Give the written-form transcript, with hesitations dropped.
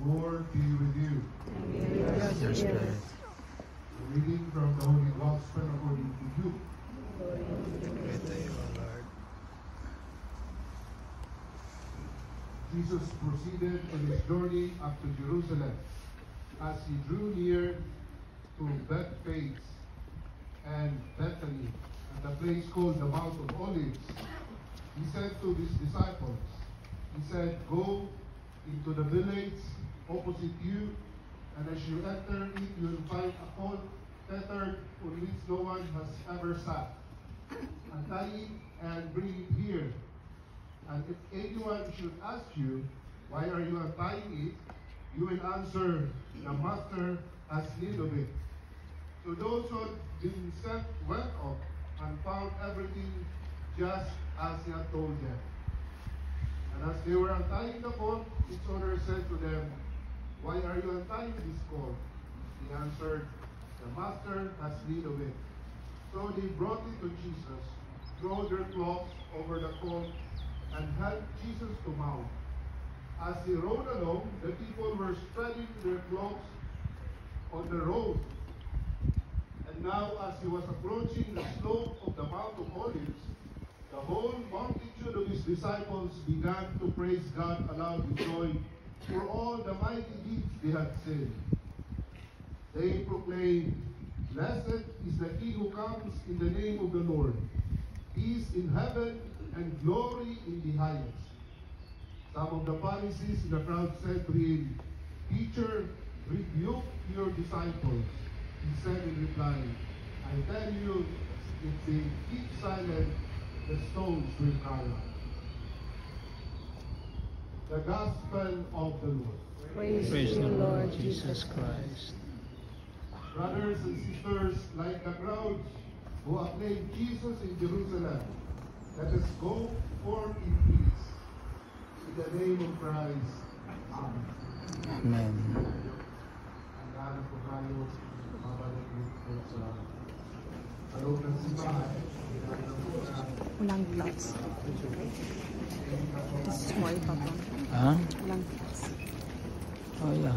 Lord be with you. Yes, your spirit. A reading from the Holy Gospel according to Luke. Great day, O Lord. Jesus proceeded on his journey up to Jerusalem. As he drew near to Bethphage and Bethany, at the place called the Mount of Olives, he said to his disciples, he said, "Go into the village opposite you, and as you enter it, you will find a colt tethered on which no one has ever sat. Untie it and bring it here. And if anyone should ask you, why are you untying it? You will answer, the master has need of it." So those who had been sent went off and found everything just as he had told them. And as they were untying the colt, its owner said to them, "Why are you untying this colt?" He answered, "The master has need of it." So they brought it to Jesus, threw their cloaks over the colt, and helped Jesus to mount. As he rode along, the people were spreading their cloaks on the road. And now, as he was approaching the slope of the Mount of Olives, the whole multitude of his disciples began to praise God aloud with joy for all the mighty deeds they had seen. They proclaimed, "Blessed is the King who comes in the name of the Lord. Peace in heaven and glory in the highest." Some of the Pharisees in the crowd said to him, "Teacher, rebuke your disciples." He said in reply, "I tell you, if they keep silent, the stones will cry out." The Gospel of the Lord. Praise the Lord Jesus Christ. Brothers and sisters, like the crowds who acclaimed Jesus in Jerusalem, let us go forth in peace. In the name of Christ. Amen. Amen. Handa na po tayo, babalik po sa loob ng simbahan. Walang gloves. This is small, Papa. Huh? Walang gloves. Oh, yeah.